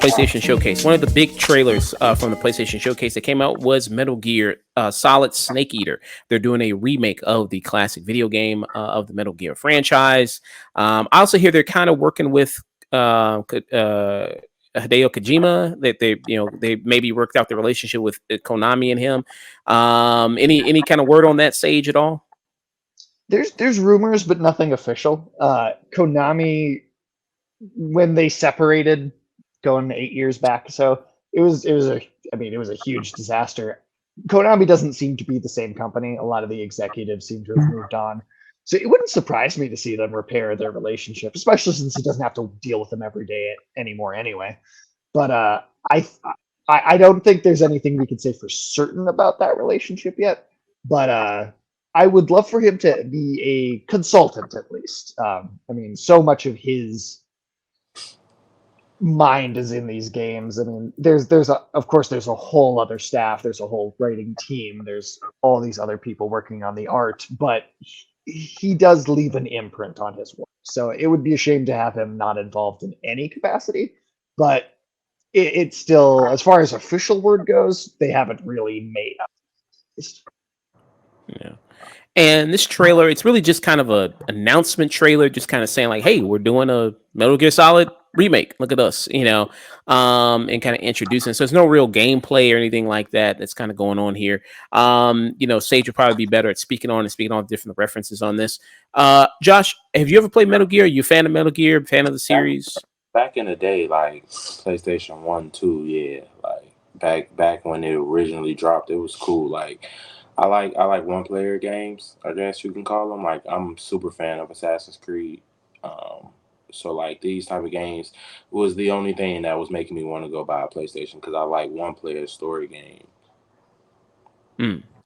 PlayStation Showcase. One of the big trailers from the PlayStation Showcase that came out was Metal Gear Solid Snake Eater. They're doing a remake of the classic video game of the Metal Gear franchise. I also hear they're kind of working with Hideo Kojima, that they maybe worked out the relationship with Konami and him. Any kind of word on that, Sage, at all? There's rumors, but nothing official. Konami, when they separated, going 8 years back, so it was a huge disaster. Konami doesn't seem to be the same company. A lot of the executives seem to have moved on. So it wouldn't surprise me to see them repair their relationship, especially since he doesn't have to deal with them every day anymore anyway. But I don't think there's anything we can say for certain about that relationship yet. But I would love for him to be a consultant at least. So much of his mind is in these games. I mean, of course there's a whole other staff, there's a whole writing team, there's all these other people working on the art, but he does leave an imprint on his work. So it would be a shame to have him not involved in any capacity. But it's still, as far as official word goes, they haven't really made up. Yeah. And this trailer, it's really just kind of a announcement trailer, just kind of saying like, hey, we're doing a Metal Gear Solid remake. Look at us, and kind of introducing. So there's no real gameplay or anything like that that's kind of going on here. Sage would probably be better at speaking on different references on this. Josh, have you ever played Metal Gear? Are you a fan of Metal Gear? Fan of the series? Back in the day, like PlayStation 1, 2, yeah. Like back when it originally dropped, it was cool. Like I like one player games, I guess you can call them. Like I'm a super fan of Assassin's Creed. So like these type of games was the only thing that was making me want to go buy a PlayStation, because I like one player story game.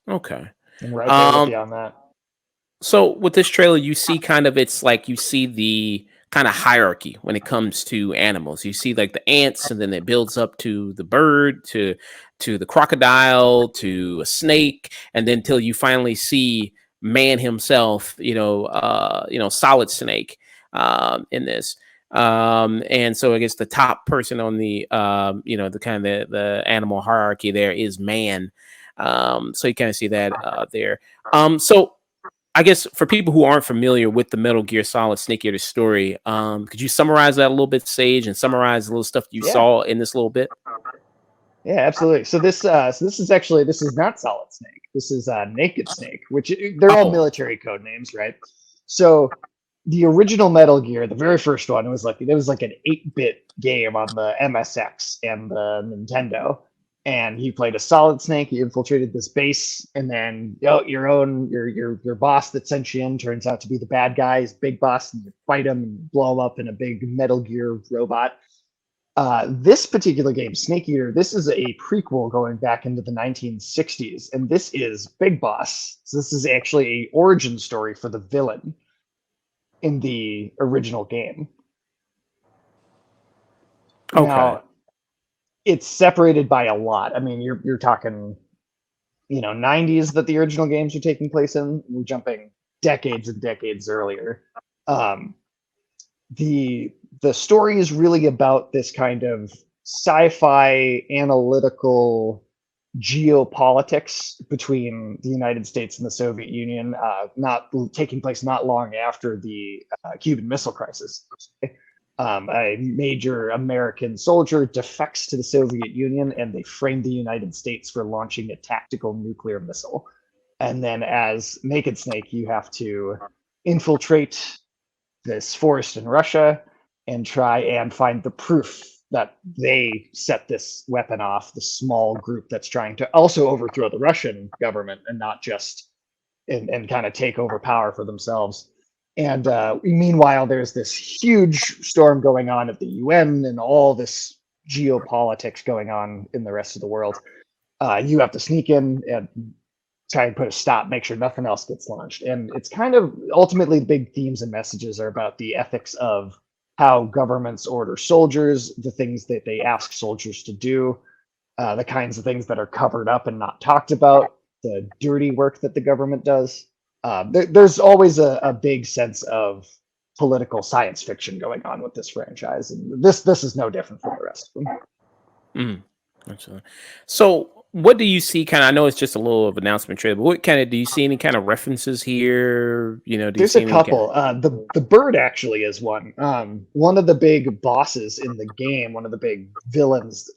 Okay. I'm right there with you on that. So with this trailer, you see it's like you see the kind of hierarchy when it comes to animals. You see like the ants, and then it builds up to the bird, to the crocodile, to a snake, and then till you finally see man himself, Solid Snake in this. And so I guess the top person on the the kind of the animal hierarchy there is man. So you kind of see that there. So I guess for people who aren't familiar with the Metal Gear Solid Snake Eater story, could you summarize that a little bit, Sage, and summarize the little stuff you saw in this little bit? Yeah, absolutely. So this is not Solid Snake. This is Naked Snake, which they're all military code names, right? So the original Metal Gear, the very first one, it was like an 8-bit game on the MSX and the Nintendo. And he played a Solid Snake. He infiltrated this base, and then your boss that sent you in turns out to be the bad guy, his big boss, and you fight him and blow him up in a big Metal Gear robot. This particular game, Snake Eater, this is a prequel going back into the 1960s, and this is Big Boss. So this is actually a origin story for the villain in the original game. Okay. Now, it's separated by a lot. I mean, you're talking, 90s that the original games are taking place in. We're jumping decades and decades earlier. The story is really about this kind of sci-fi analytical geopolitics between the United States and the Soviet Union, not taking place not long after the Cuban Missile Crisis. A major American soldier defects to the Soviet Union, and they frame the United States for launching a tactical nuclear missile. And then as Naked Snake, you have to infiltrate this forest in Russia and try and find the proof that they set this weapon off, the small group that's trying to also overthrow the Russian government and not just and kind of take over power for themselves. And meanwhile, there's this huge storm going on at the UN and all this geopolitics going on in the rest of the world. You have to sneak in and try and put a stop, make sure nothing else gets launched. And it's kind of ultimately the big themes and messages are about the ethics of how governments order soldiers, the things that they ask soldiers to do, the kinds of things that are covered up and not talked about, the dirty work that the government does. There's always a big sense of political science fiction going on with this franchise, and this is no different from the rest of them. Mm, absolutely. So, what do you see? Kind of, I know it's just a little of announcement trailer, but what kind of do you see any kind of references here? You know, do you There's see a any kind couple. The bird actually is one. One of the big bosses in the game, one of the big villains.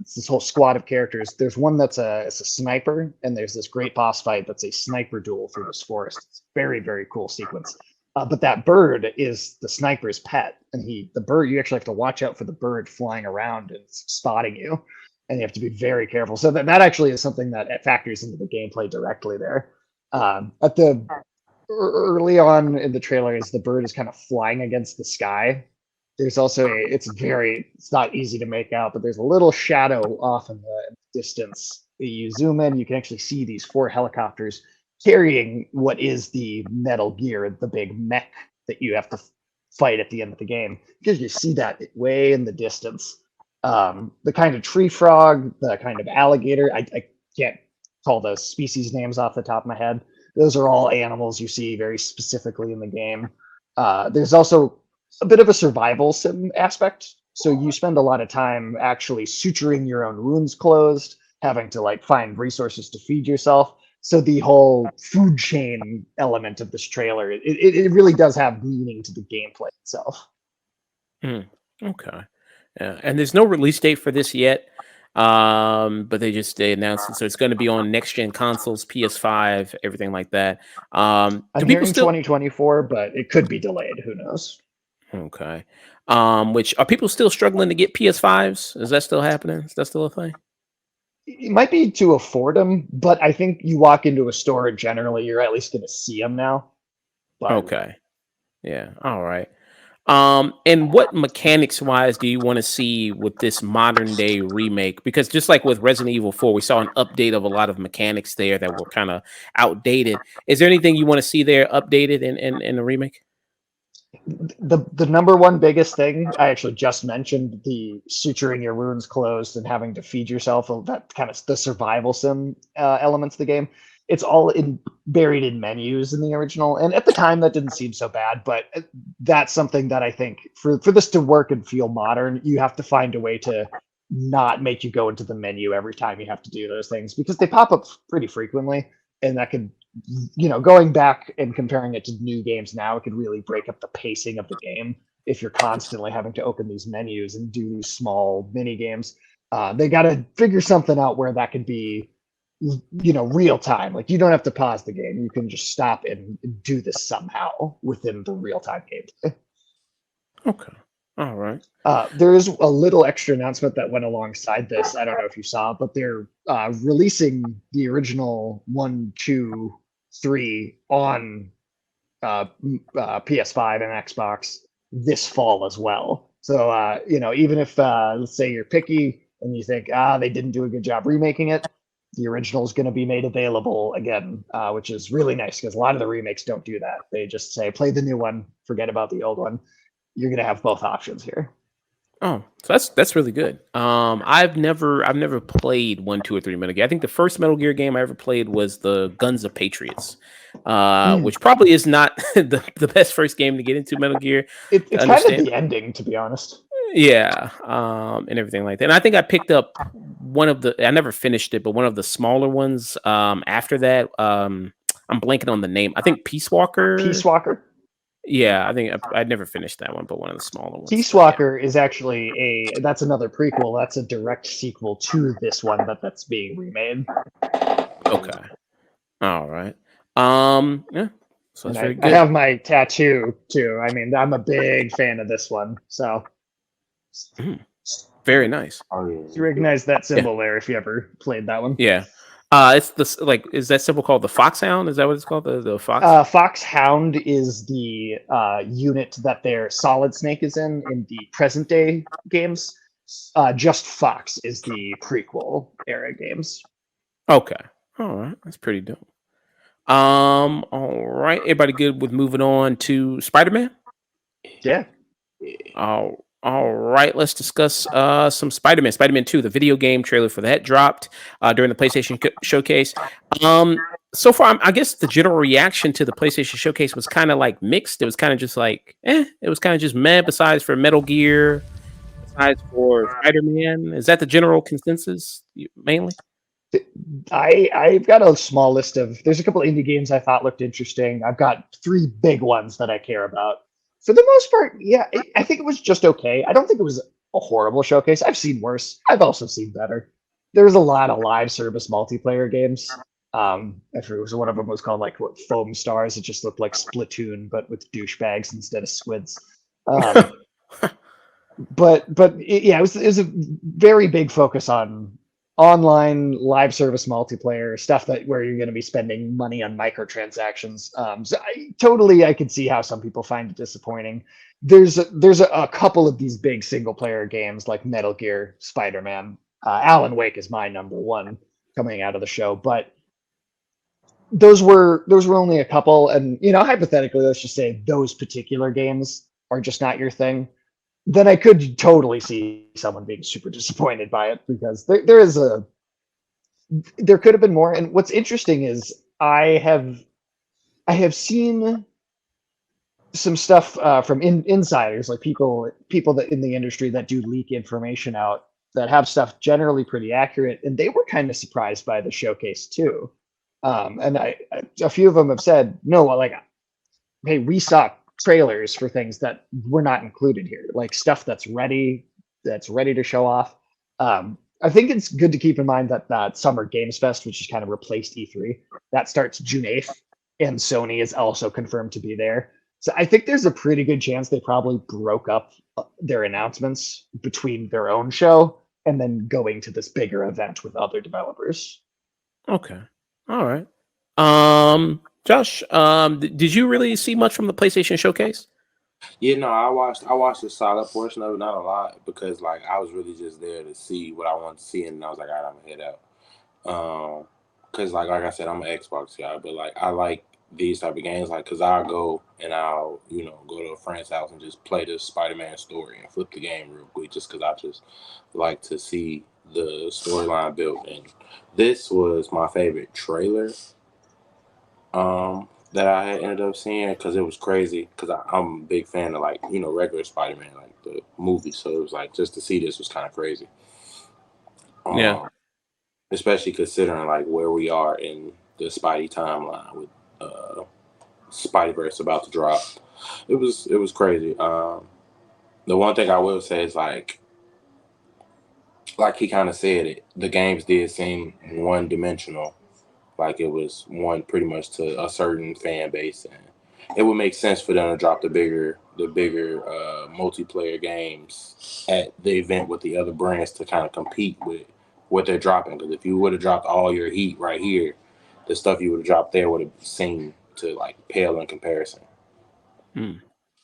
It's this whole squad of characters. There's one that's it's a sniper, and there's this great boss fight that's a sniper duel through this forest. It's very very cool sequence. But that bird is the sniper's pet, and the bird, you actually have to watch out for the bird flying around and spotting you, and you have to be very careful. So that actually is something that factors into the gameplay directly there. At the early on in the trailer, as the bird is kind of flying against the sky, there's also it's not easy to make out, but there's a little shadow off in the distance. You zoom in, you can actually see these 4 helicopters carrying what is the Metal Gear, the big mech that you have to fight at the end of the game, because you see that way in the distance. The kind of tree frog, the kind of alligator, I can't call those species names off the top of my head. Those are all animals you see very specifically in the game. There's also a bit of a survival sim aspect. So you spend a lot of time actually suturing your own wounds closed, having to like find resources to feed yourself. So the whole food chain element of this trailer, it really does have meaning to the gameplay itself. Okay. Yeah, and there's no release date for this yet. But they announced it, so it's going to be on next gen consoles, PS5, everything like that. Do I'm people hearing still 2024, but it could be delayed. Who knows? okay? Which are people still struggling to get PS5s? Is that still happening? Is that still a thing? It might be to afford them, but I think you walk into a store and generally you're at least going to see them now. But Okay. Yeah. All right. And what mechanics wise do you want to see with this modern day remake? Because just like with Resident Evil 4, we saw an update of a lot of mechanics there that were kind of outdated. Is there anything you want to see there updated in the remake? the number one biggest thing I actually just mentioned, the suturing your wounds closed and having to feed yourself, that kind of the survival sim elements of the game. It's all buried in menus in the original, and at the time that didn't seem so bad, but that's something that I think for this to work and feel modern, you have to find a way to not make you go into the menu every time you have to do those things, because they pop up pretty frequently, and that could, going back and comparing it to new games now, it could really break up the pacing of the game if you're constantly having to open these menus and do these small mini games. They got to figure something out where that could be, real time. Like, you don't have to pause the game; you can just stop and do this somehow within the real time gameplay. Okay. All right. There is a little extra announcement that went alongside this. I don't know if you saw, but they're releasing the original 1, 2, 3 on PS5 and Xbox this fall as well. So, even if, let's say you're picky and you think, they didn't do a good job remaking it, the original is going to be made available again, which is really nice, because a lot of the remakes don't do that. They just say, play the new one, forget about the old one. You're going to have both options here. Oh, so that's really good. I've never played 1, 2, or 3 Metal Gear. I think the first Metal Gear game I ever played was the Guns of Patriots, which probably is not the best first game to get into Metal Gear. It's kind of the ending, to be honest. Yeah, and everything like that. And I think I picked up I never finished it, but one of the smaller ones after that. I'm blanking on the name. I think Peace Walker. Peace Walker. Yeah, I think I'd never finished that one, but one of the smaller ones. Peace Walker is actually that's another prequel. That's a direct sequel to this one that's being remade. Okay. All right. Yeah. So that's very good. I have my tattoo too. I mean, I'm a big fan of this one. So very nice. Oh, yeah. You recognize that symbol there if you ever played that one. Yeah. It's this, is that symbol called the Foxhound? Is that what it's called? The Fox? Foxhound is the unit that their Solid Snake is in the present day games. Just Fox is the prequel era games. Okay. All right. That's pretty dope. All right. Everybody good with moving on to Spider-Man? Yeah. All All right, let's discuss some Spider-Man. Spider-Man 2, the video game trailer for that dropped during the PlayStation Showcase. So far, I guess the general reaction to the PlayStation Showcase was kind of like mixed. It was kind of just like, it was kind of just meh, besides for Metal Gear, besides for Spider-Man. Is that the general consensus, mainly? I've got a small list of. There's a couple indie games I thought looked interesting. I've got three big ones that I care about. For the most part, yeah, I think it was just okay. I don't think it was a horrible showcase. I've seen worse. I've also seen better. There's a lot of live service multiplayer games. I forget, one of them was called like what, Foam Stars. It just looked like Splatoon, but with douchebags instead of squids. Yeah, it was a very big focus on online live service multiplayer stuff that where you're going to be spending money on microtransactions. So I can see how some people find it disappointing. There's a couple of these big single player games like Metal Gear, Spider-Man, Alan Wake is my number one coming out of the show, but those were only a couple, and hypothetically, let's just say those particular games are just not your thing. Then I could totally see someone being super disappointed by it because there could have been more. And what's interesting is I have seen some stuff from insiders, like people that in the industry that do leak information out that have stuff generally pretty accurate, and they were kind of surprised by the showcase too. And a few of them have said, no, like, hey, we saw trailers for things that were not included here, like stuff that's ready to show off. I think it's good to keep in mind that Summer Games Fest, which has kind of replaced E3, that starts June 8th, and Sony is also confirmed to be there. So I think there's a pretty good chance they probably broke up their announcements between their own show and then going to this bigger event with other developers. Okay. All right. Josh, did you really see much from the PlayStation Showcase? Yeah, no, I watched a solid portion of it, not a lot, because like I was really just there to see what I wanted to see, and I was like, all right, I'm gonna head out. Because like I said, I'm an Xbox guy, but like I like these type of games, like because I'll go and I'll go to a friend's house and just play the Spider-Man story and flip the game real quick, just because I just like to see the storyline built. And this was my favorite trailer that I had ended up seeing because it was crazy because I'm a big fan of like regular Spider-Man, like the movie, so it was like just to see this was kind of crazy. Yeah. Especially considering like where we are in the Spidey timeline with Spideyverse about to drop. It was crazy. The one thing I will say is like he kind of said it, the games did seem one dimensional. Like it was one pretty much to a certain fan base, and it would make sense for them to drop the bigger multiplayer games at the event with the other brands to kind of compete with what they're dropping. Because if you would have dropped all your heat right here, the stuff you would have dropped there would have seemed to like pale in comparison.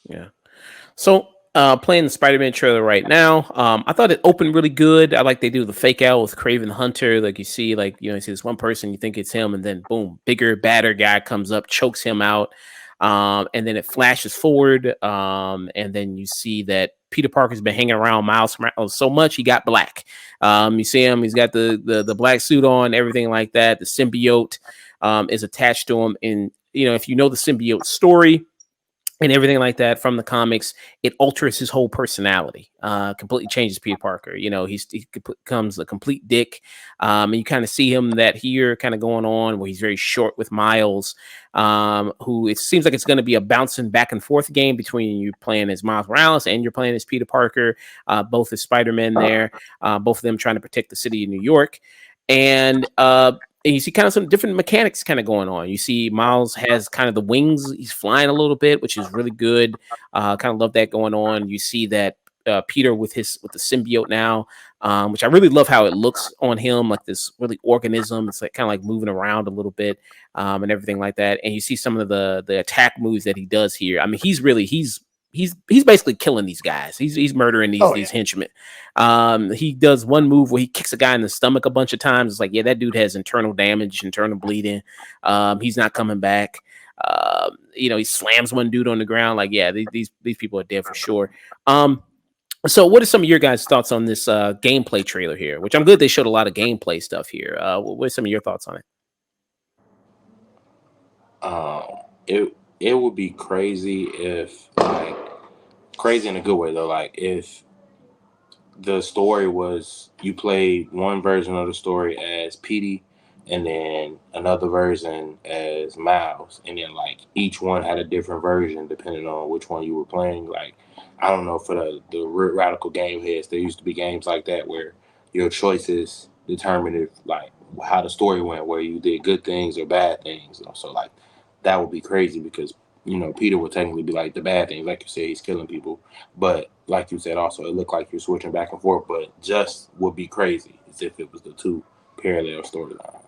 Yeah. So playing the Spider-Man trailer right now. I thought it opened really good. I like they do the fake out with Craven Hunter. Like you see, you see this one person, you think it's him, and then boom, bigger, badder guy comes up, chokes him out. And then it flashes forward. And then you see that Peter Parker's been hanging around Miles Morales so much he got black. You see him, he's got the black suit on, everything like that. The symbiote is attached to him. And if you know the symbiote story and everything like that from the comics, it alters his whole personality, completely changes Peter Parker. He becomes a complete dick. And you kind of see him that here kind of going on where he's very short with Miles, who it seems like it's going to be a bouncing back and forth game between you playing as Miles Morales and you're playing as Peter Parker, both as Spider-Man there, both of them trying to protect the city of New York. And you see kind of some different mechanics kind of going on. You see Miles has kind of the wings. He's flying a little bit, which is really good. Kind of love that going on. You see that Peter with the symbiote now, which I really love how it looks on him, like this really organism. It's like kind of like moving around a little bit and everything like that. And you see some of the attack moves that he does here. I mean, he's basically killing these guys. He's murdering these henchmen. He does one move where he kicks a guy in the stomach a bunch of times. It's like, yeah, that dude has internal damage, internal bleeding. He's not coming back. He slams one dude on the ground. Like, yeah, these people are dead for sure. So, what are some of your guys' thoughts on this gameplay trailer here? Which I'm good they showed a lot of gameplay stuff here. What are some of your thoughts on it? It would be crazy if, like, crazy in a good way though, like if the story was you played one version of the story as Petey and then another version as Miles, and then like each one had a different version depending on which one you were playing. Like, I don't know, for the radical game heads, there used to be games like that where your choices determined if, like, how the story went, where you did good things or bad things. So like that would be crazy because Peter would technically be like the bad things, like you said, he's killing people. But like you said, also it looked like you're switching back and forth. But just would be crazy as if it was the two parallel storylines.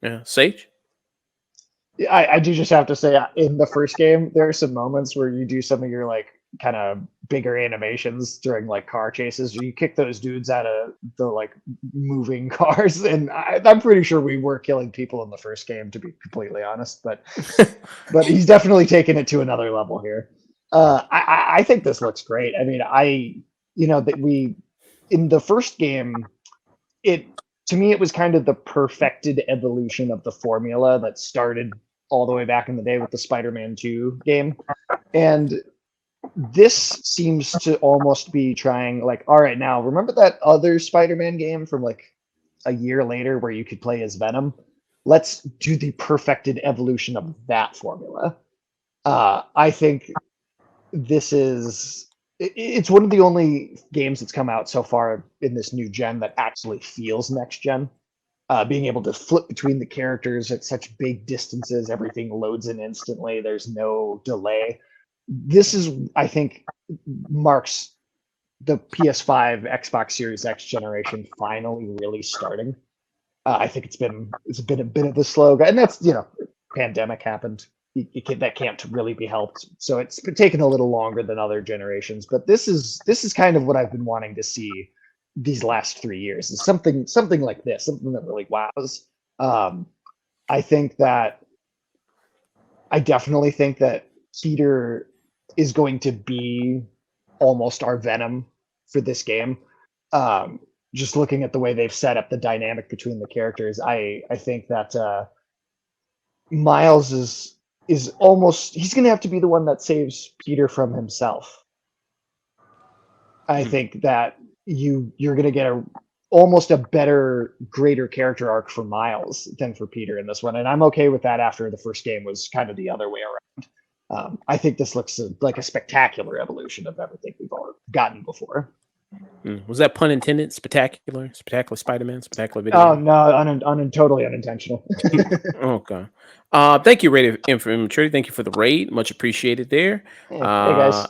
Yeah, Sage. I do just have to say, in the first game, there are some moments where you do some of your like kind of bigger animations during like car chases. You kick those dudes out of the like moving cars, and I'm pretty sure we were killing people in the first game, to be completely honest. But he's definitely taken it to another level here. I think this looks great. I mean, that we in the first game, it to me it was kind of the perfected evolution of the formula that started all the way back in the day with the Spider-Man 2 game. And this seems to almost be trying, like, all right, now remember that other Spider-Man game from like a year later where you could play as Venom? Let's do the perfected evolution of that formula. I think it's one of the only games that's come out so far in this new gen that actually feels next gen. Being able to flip between the characters at such big distances, everything loads in instantly. There's no delay. This is, I think, marks the PS5, Xbox Series X generation finally really starting. I think it's been a bit of a slow guy, and that's pandemic happened. That can't really be helped. So it's been taking a little longer than other generations. But this is kind of what I've been wanting to see these last 3 years. Is something like this, something that really wows. I definitely think that Peter is going to be almost our Venom for this game. Just looking at the way they've set up the dynamic between the characters, I think that Miles is almost, he's going to have to be the one that saves Peter from himself. I think that you're going to get almost a better, greater character arc for Miles than for Peter in this one, and I'm okay with that. After the first game was kind of the other way around. I think this looks like a spectacular evolution of everything we've all gotten before. Was that pun intended? Spectacular Spider-Man, spectacular video. Oh no, totally unintentional. Okay. Thank you, Rated Infantry. Thank you for the raid. Much appreciated there. Hey guys.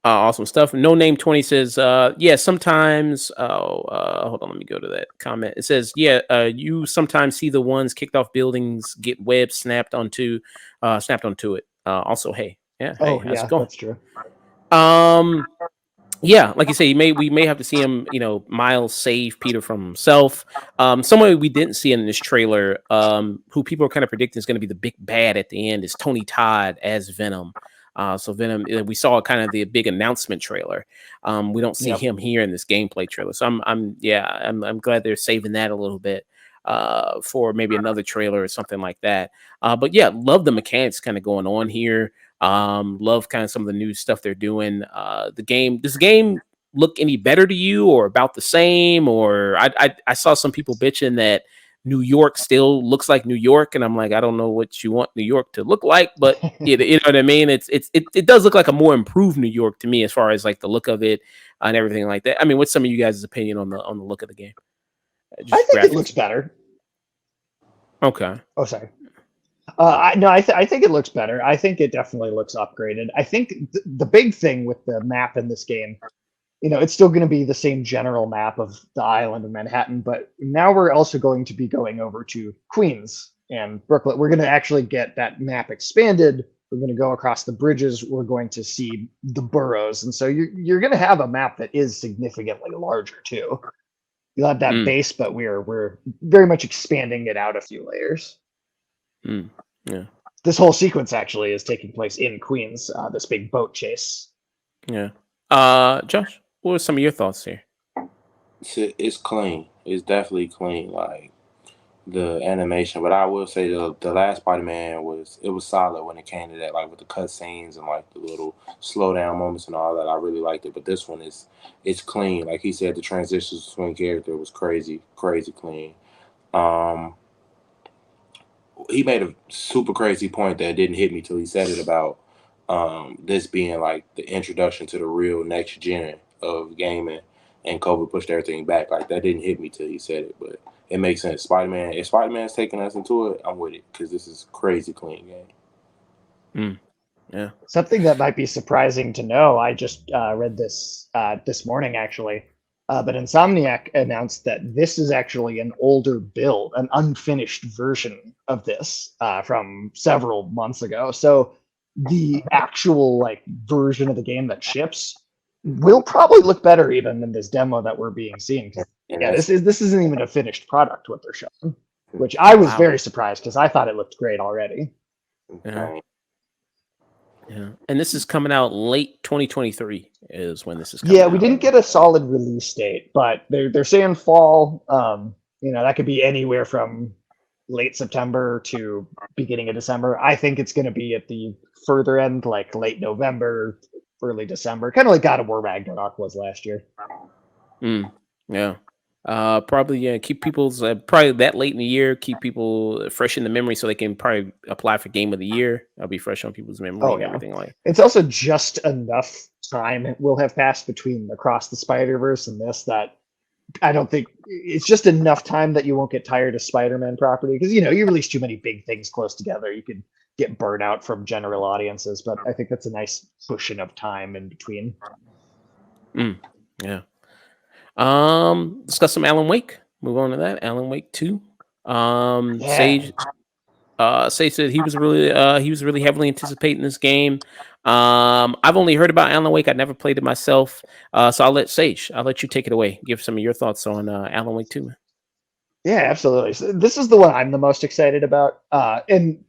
Awesome stuff. No Name 20 says, yeah, sometimes. Hold on, let me go to that comment. It says, yeah, you sometimes see the ones kicked off buildings get webs snapped onto it. Also, hey, yeah, hey, how's it going? That's true. Yeah, like you say, we may have to see him, Miles save Peter from himself. Someone we didn't see in this trailer, who people are kind of predicting is going to be the big bad at the end, is Tony Todd as Venom. So Venom, we saw kind of the big announcement trailer. We don't see him here in this gameplay trailer. So I'm glad they're saving that a little bit for maybe another trailer or something like that. But yeah, love the mechanics kind of going on here. Love kind of some of the new stuff they're doing. Does the game look any better to you or about the same? Or I saw some people bitching that New York still looks like New York, and I'm like, I don't know what you want New York to look like, but you know what I mean. It does look like a more improved New York to me as far as like the look of it and everything like that. I mean, what's some of you guys' opinion on the look of the game? I think it looks better. Okay. Oh, sorry. I think it looks better. I think it definitely looks upgraded. I think the big thing with the map in this game, it's still going to be the same general map of the island of Manhattan, but now we're also going to be going over to Queens and Brooklyn. We're going to actually get that map expanded. We're going to go across the bridges. We're going to see the boroughs. And so you're going to have a map that is significantly larger too. You'll have that base, but we're very much expanding it out a few layers. Yeah. This whole sequence actually is taking place in Queens, this big boat chase. Yeah. Josh, what are some of your thoughts here? It's clean. It's definitely clean. Like the animation, but I will say the last Spider-Man was solid when it came to that, like with the cut scenes and like the little slow down moments and all that. I really liked it, but this one is it's clean. Like he said, the transitions between character was crazy, crazy clean. Um, he made a super crazy point that didn't hit me till he said it about this being like the introduction to the real next gen of gaming, and COVID pushed everything back. Like that didn't hit me till he said it, but it makes sense. Spider-Man, if Spider-Man's taking us into it, I'm with it because this is crazy clean game. Yeah. Something that might be surprising to know, I just read this this morning actually, but Insomniac announced that this is actually an older build, an unfinished version of this from several months ago. So the actual like version of the game that ships will probably look better even than this demo that we're being seen. 'Cause, And yeah, that's this isn't even a finished product what they're showing, which I was Wow. very surprised because I thought it looked great already. Yeah. Yeah. And this is coming out late 2023 is when this is coming Yeah, out. we didn't get a solid release date, but they're saying fall. That could be anywhere from late September to beginning of December. I think it's going to be at the further end, like late November, early December, kind of like God of War Ragnarok was last year. Yeah. Probably keep people's probably that late in the year, keep people fresh in the memory so they can probably apply for game of the year. I'll be fresh on people's memory Oh and yeah, everything like. it's also just enough time will have passed between Across the Spider Verse and this that I don't think it's just enough time that you won't get tired of Spider-Man property because you release too many big things close together, you could get burnout from general audiences. But I think that's a nice cushion of time in between. Yeah. Discuss some Alan Wake. Move on to that. Alan Wake 2. Yeah, Sage said he was really heavily anticipating this game. I've only heard about Alan Wake. I never played it myself. So I'll let you take it away. Give some of your thoughts on Alan Wake 2. yeah, absolutely. So this is the one I'm the most excited about. And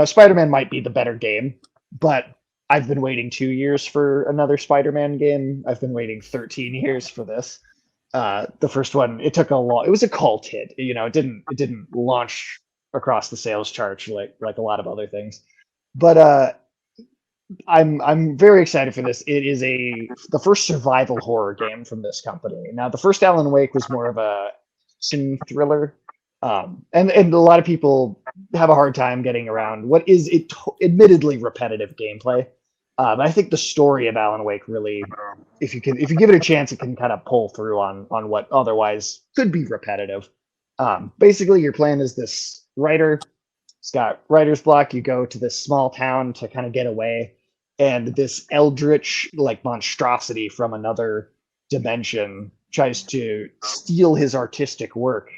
Spider-Man might be the better game, but I've been waiting 2 years for another Spider-Man game. I've been waiting 13 years for this. The first one, it took a long. It was a cult hit. It didn't launch across the sales charts like a lot of other things. But I'm very excited for this. It is the first survival horror game from this company. Now, the first Alan Wake was more of a action thriller, and a lot of people have a hard time getting around what is admittedly repetitive gameplay. But I think the story of Alan Wake really, if you give it a chance, it can kind of pull through on what otherwise could be repetitive. Basically, your plan is this writer. It's got writer's block. You go to this small town to kind of get away, and this eldritch like monstrosity from another dimension tries to steal his artistic work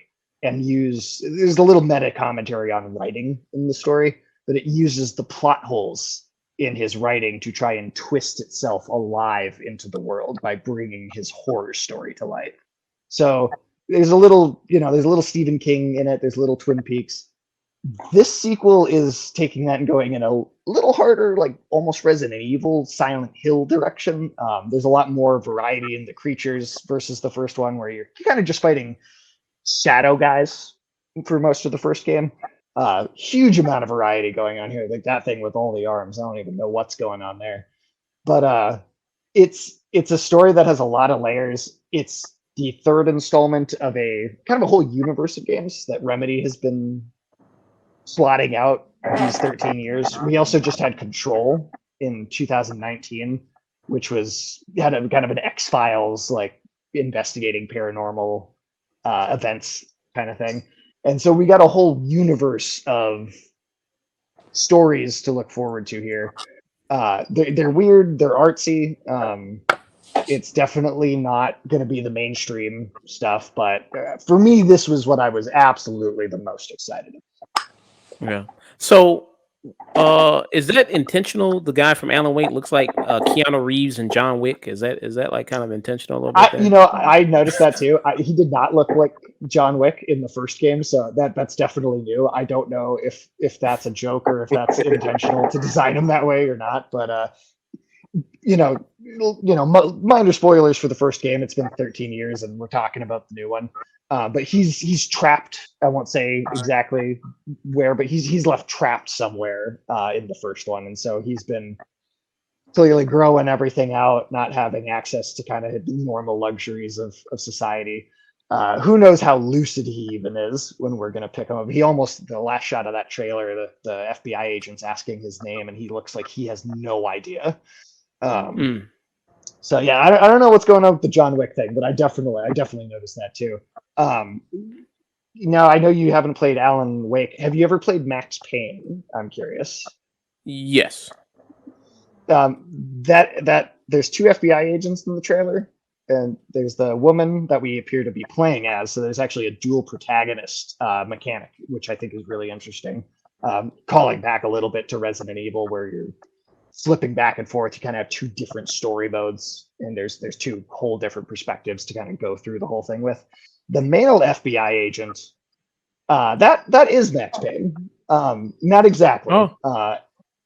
and there's a little meta commentary on writing in the story, but it uses the plot holes in his writing to try and twist itself alive into the world by bringing his horror story to life. So there's a little Stephen King in it. There's a little Twin Peaks. This sequel is taking that and going in a little harder, like almost Resident Evil, Silent Hill direction. There's a lot more variety in the creatures versus the first one, where you're kind of just fighting shadow guys for most of the first game. Huge amount of variety going on here. Like that thing with all the arms. I don't even know what's going on there. But it's a story that has a lot of layers. It's the third installment of a kind of a whole universe of games that Remedy has been slotting out these 13 years. We also just had Control in 2019, which had a kind of an X-Files like investigating paranormal events kind of thing. And so we got a whole universe of stories to look forward to here. They're weird, they're artsy. It's definitely not going to be the mainstream stuff, but for me, this was what I was absolutely the most excited about. Yeah. So, is that intentional? The guy from Alan Wake looks like Keanu Reeves and John Wick. Is that like kind of intentional a little bit? I noticed that too. He did not look like John Wick in the first game, so that's definitely new. I don't know if that's a joke or if that's intentional to design him that way or not. But minor spoilers for the first game. It's been 13 years, and we're talking about the new one. But he's trapped. I won't say exactly where, but he's left trapped somewhere in the first one, and so he's been clearly growing everything out, not having access to kind of the normal luxuries of society. Who knows how lucid he even is when we're going to pick him up. The last shot of that trailer, the FBI agent's asking his name, and he looks like he has no idea. So yeah, I don't know what's going on with the John Wick thing, but I definitely noticed that too. Now I know you haven't played Alan Wake. Have you ever played Max Payne? I'm curious. Yes. That there's two FBI agents in the trailer, and there's the woman that we appear to be playing as. So there's actually a dual protagonist mechanic, which I think is really interesting. Calling back a little bit to Resident Evil, where you're flipping back and forth. You kind of have two different story modes, and there's two whole different perspectives to kind of go through the whole thing with. The male FBI agent, that is Max Payne. Not exactly.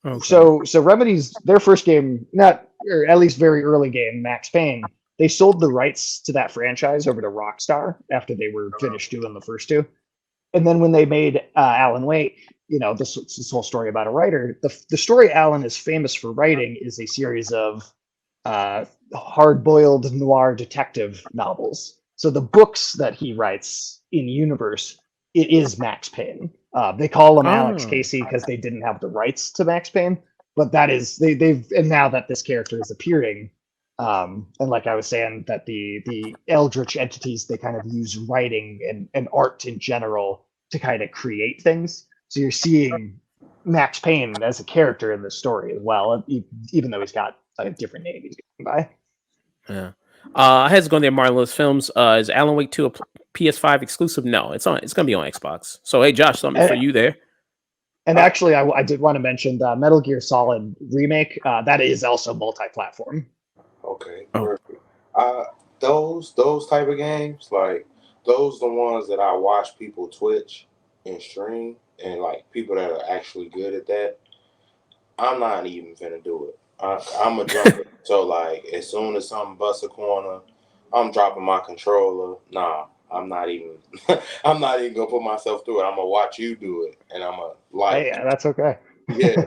Okay. So Remedy's their first game, or at least very early game, Max Payne. They sold the rights to that franchise over to Rockstar after they were finished doing the first two, and then when they made Alan Wake, this whole story about a writer. The story Alan is famous for writing is a series of hard-boiled noir detective novels. So the books that he writes in universe, it is Max Payne. They call him Alex Casey because they didn't have the rights to Max Payne, but that is and now that this character is appearing, and like I was saying, that the Eldritch entities, they kind of use writing and art in general to kind of create things. So you're seeing Max Payne as a character in this story as well, even though he's got a different name he's going by. Yeah. I had to go there, Marvelous Films. Is Alan Wake 2 a PS5 exclusive? No, it's going to be on Xbox. So, hey, Josh, something for you there. And actually, I did want to mention the Metal Gear Solid remake. That is also multi-platform. Okay, perfect. Those type of games, like those the ones that I watch people Twitch and stream, and like people that are actually good at that. I'm not even finna do it. I'm a jumper. So like as soon as something busts a corner, I'm dropping my controller. Nah, I'm not even I'm not even gonna put myself through it. I'm gonna watch you do it, and I'm gonna like. Hey, that's okay. Yeah.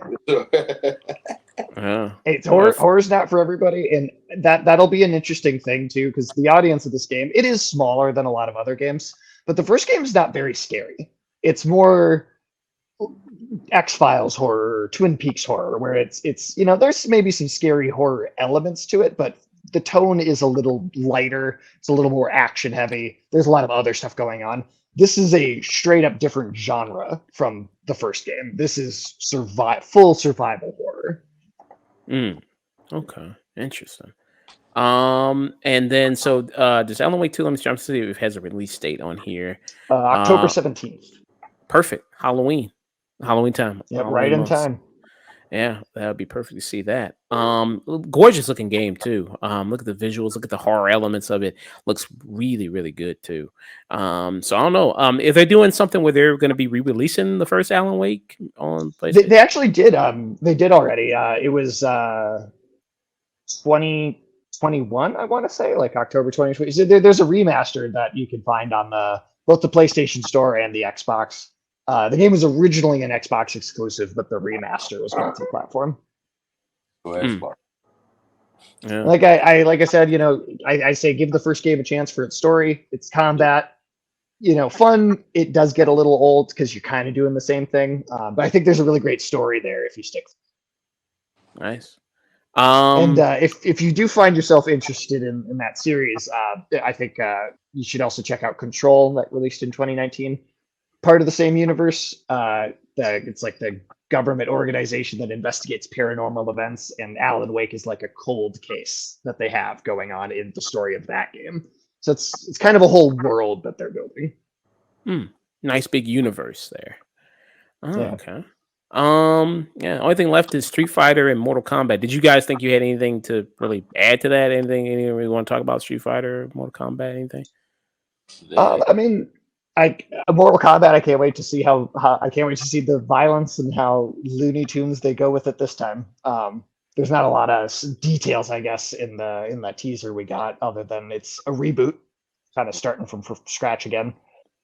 Hey, horror's not for everybody, and that'll be an interesting thing too, because the audience of this game, it is smaller than a lot of other games, but the first game is not very scary. It's more X-Files horror, Twin Peaks horror, where it's there's maybe some scary horror elements to it, but the tone is a little lighter. It's a little more action heavy. There's a lot of other stuff going on. This is a straight up different genre from the first game. This is full survival horror. Okay, interesting. And then so does Alan Wake 2? Let me jump to see if it has a release date on here. October 17th. Perfect. Halloween time. Yeah, right in time. Yeah, that would be perfect to see that. Gorgeous looking game too. Look at the visuals, look at the horror elements of it. Looks really, really good too. So I don't know. If they're doing something where they're going to be re-releasing the first Alan Wake on PlayStation. They actually did. They did already. It was 2021, I want to say, like October 2020. So there's a remaster that you can find on both the PlayStation Store and the Xbox. The game was originally an Xbox exclusive, but the remaster was multi-platform. Yeah. Like I said, I say give the first game a chance for its story, its combat, fun. It does get a little old because you're kind of doing the same thing, but I think there's a really great story there if you stick. Nice. And if you do find yourself interested in that series, I think you should also check out Control, that released in 2019. Part of the same universe. It's like the government organization that investigates paranormal events, and Alan Wake is like a cold case that they have going on in the story of that game. So it's kind of a whole world that they're building. Nice big universe there. Oh, Yeah. Okay. The only thing left is Street Fighter and Mortal Kombat. Did you guys think you had anything to really add to that? Anything you really want to talk about Street Fighter, Mortal Kombat, anything? I mean, Mortal Kombat, I can't wait to see how I can't wait to see the violence and how Looney Tunes they go with it this time. there's not a lot of details, I guess, in that teaser we got, other than it's a reboot, kind of starting from scratch again.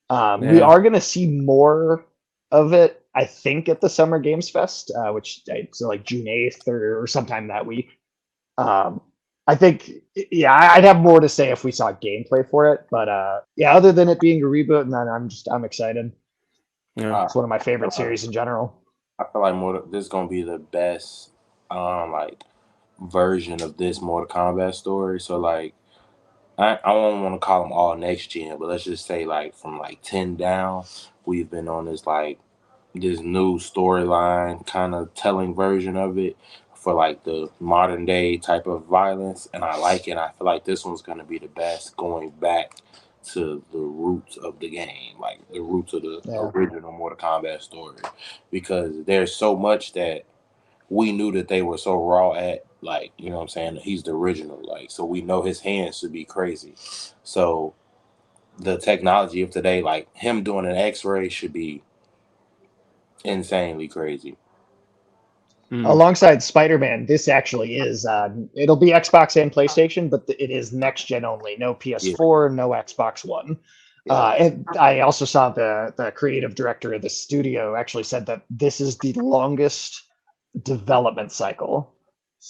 We Yeah. are going to see more of it, I think, at the Summer Games Fest, which so like June 8th or sometime that week. I think, yeah, I'd have more to say if we saw gameplay for it, but yeah, other than it being a reboot, and then I'm excited. Yeah. It's one of my favorite series in general. I feel like this is gonna be the best like version of this Mortal Kombat story. So like I don't want to call them all next gen, but let's just say like from like 10 down, we've been on this new storyline kind of telling version of it for like the modern day type of violence, and I like it. I feel like this one's gonna be the best, going back to the roots of the game, like the roots of the Yeah. original Mortal Kombat story, because there's so much that we knew that they were so raw at, like, you know what I'm saying? He's the original, like, so we know his hands should be crazy. So the technology of today, like him doing an X-ray, should be insanely crazy. Alongside Spider-Man, this actually is it'll be Xbox and PlayStation, but it is next gen only. No PS4, no Xbox One. And I also saw the creative director of the studio actually said that this is the longest development cycle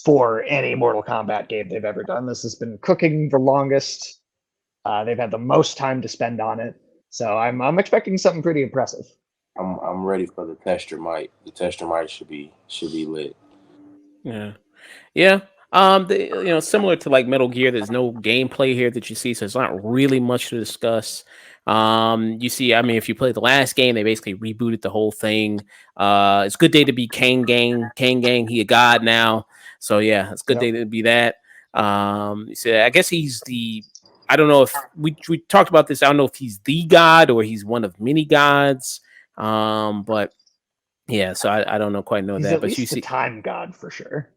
for any Mortal Kombat game they've ever done. This has been cooking the longest. They've had the most time to spend on it. So I'm expecting something pretty impressive. I'm ready for the tester mic. The tester mic should be lit. Yeah. Yeah. Similar to like Metal Gear, there's no gameplay here that you see, so it's not really much to discuss. You see, I mean, if you play the last game, they basically rebooted the whole thing. It's a good day to be Kane Gang. Kane Gang, he a god now. So yeah, it's a good day to be that. So I guess he's the. I don't know if we talked about this. I don't know if he's the god or he's one of many gods. But yeah, so I don't know quite know He's that. at But least you the see, time god for sure.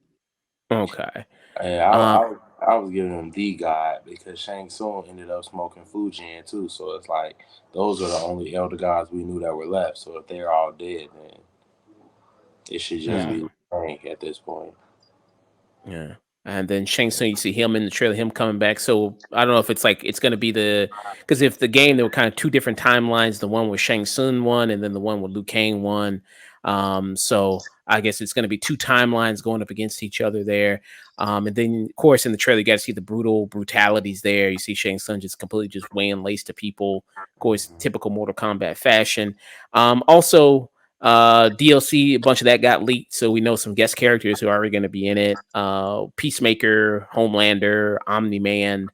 okay. I was giving him the god because Shang Tsung ended up smoking Fujin too. So it's like those are the only elder gods we knew that were left. So if they're all dead, then it should just be Shang at this point. Yeah. And then Shang Tsung, you see him in the trailer, him coming back. So I don't know if it's like it's going to be because if the game there were kind of two different timelines, the one with Shang Tsung one, and then the one with Liu Kang one. So I guess it's going to be two timelines going up against each other there. And then of course in the trailer you got to see the brutalities there. You see Shang Tsung just completely just weighing lace to people. Of course, typical Mortal Kombat fashion. Also. DLC, a bunch of that got leaked, so we know some guest characters who are already going to be in it. Peacemaker, Homelander, Omni-Man.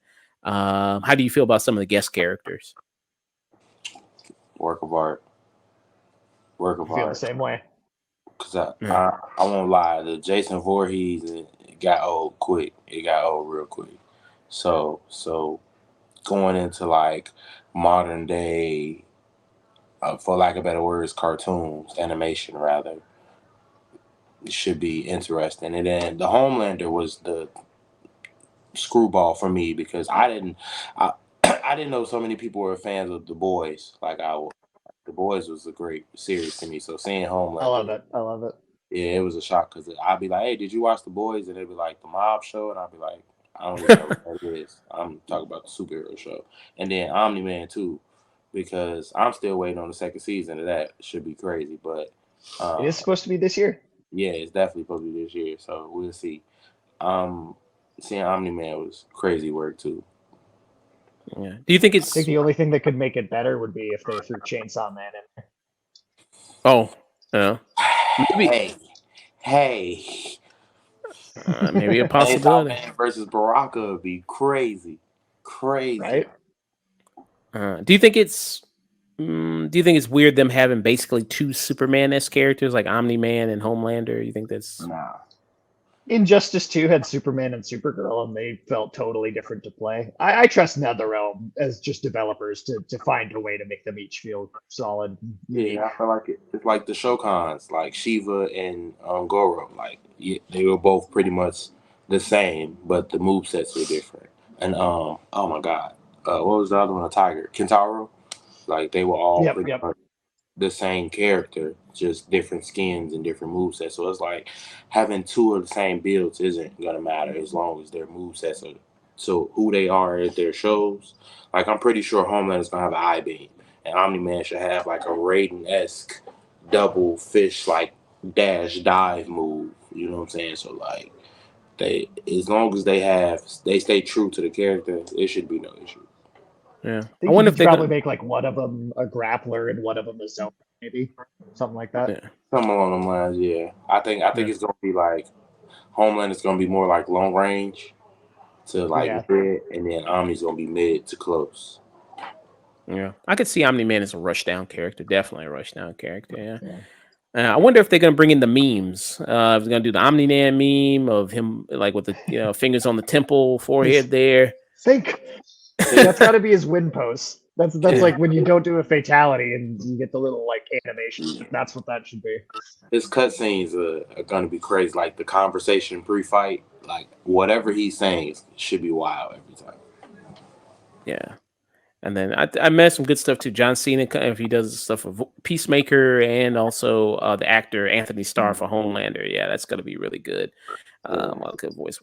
How do you feel about some of the guest characters? Work of art. I feel the same way. Cause I won't lie, the Jason Voorhees got old quick. It got old real quick. So going into like modern day, for lack of better words, cartoons, animation rather, it should be interesting. And then the Homelander was the screwball for me because I didn't know so many people were fans of The Boys. The Boys was a great series to me. So seeing Homelander, I love it. Yeah, it was a shock because I'd be like, "Hey, did you watch The Boys?" And they'd be like, "The Mob Show," and I'd be like, "I don't even know what that is. I'm talking about the superhero show." And then Omni Man too, because I'm still waiting on the second season of that. It should be crazy, but It is supposed to be this year. yeah, it's definitely supposed to be this year. So we'll see. Seeing Omni Man was crazy work too. Yeah. Do you think I think the only thing that could make it better would be if they threw Chainsaw Man in there. Oh, yeah. Hey. Maybe a possibility. Man versus Baraka would be crazy. Right? Do you think it's weird them having basically two Superman-esque characters like Omni-Man and Homelander? You think that's nah? Injustice 2 had Superman and Supergirl, and they felt totally different to play. I trust NetherRealm as just developers to find a way to make them each feel solid. Yeah, I feel like it's like the Shokans, like Shiva and Goro. Like they were both pretty much the same, but the movesets were different. And oh my god, what was the other one? A Tiger, Kentaro. Like they were all Yep. much the same character, just different skins and different movesets. So it's like having two of the same builds isn't gonna matter as long as their movesets are so who they are at their shows. Like I'm pretty sure Homeland is gonna have an eye beam, and Omni Man should have like a Raiden esque double fish like dash dive move. You know what I'm saying? So like they, as long as they stay true to the character, it should be no issue. Yeah, I I think wonder you if could they're probably gonna. make like one of them a grappler and one of them a zone, maybe something like that. Yeah, Something along them lines, yeah. I think yeah, it's gonna be like Homeland is gonna be more like long range to like Yeah. mid, and then Omni's gonna be mid to close. yeah. I could see Omni Man as a rushdown character. Definitely a rushdown character. Yeah. Yeah. I wonder if they're gonna bring in the memes. If they're gonna do the Omni Man meme of him like with the fingers on the temple, forehead there. Think that's got to be his win pose. That's Yeah. like when you don't do a fatality and you get the little like animation. That's what that should be. His cutscenes are gonna be crazy. Like the conversation pre-fight, like whatever he's saying should be wild every time. Yeah. And then I met some good stuff too. John Cena, if he does stuff of Peacemaker, and also the actor Anthony Starr for Homelander. Yeah, that's gonna be really good. A good voice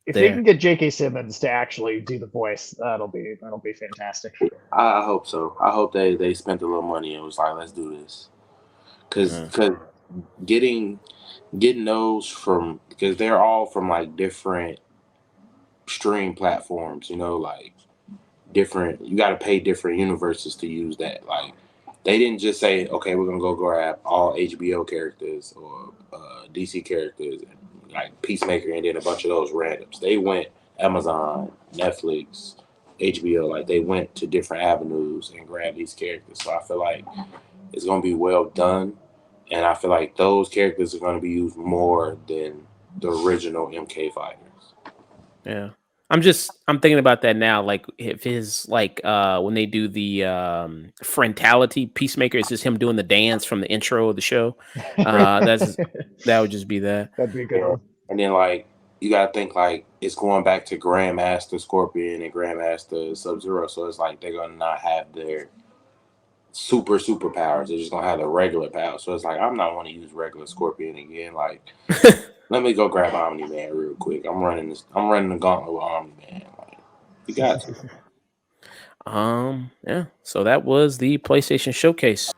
If they there. can get J.K. Simmons to actually do the voice, that'll be fantastic. I hope so. I hope they spent a little money and was like, let's do this, because getting those from, because they're all from like different stream platforms. Like different. You got to pay different universes to use that. Like they didn't just say, okay, we're gonna go grab all HBO characters or DC characters, like Peacemaker, and then a bunch of those randoms. They went Amazon, Netflix, HBO. Like they went to different avenues and grabbed these characters. So I feel like it's gonna be well done, and I feel like those characters are gonna be used more than the original MK fighters. Yeah. I'm thinking about that now. Like if his when they do the Friendality Peacemaker, it's just him doing the dance from the intro of the show. That would just be that. That'd be a good one. And then like you gotta think like it's going back to Grandmaster Scorpion and Grandmaster Sub-Zero, so it's like they're gonna not have their superpowers. They're just gonna have the regular powers. So it's like I'm not want to use regular Scorpion again. Like let me go grab Omni Man real quick. I'm running the gauntlet with Omni Man. Like you got to. Yeah. So that was the PlayStation Showcase.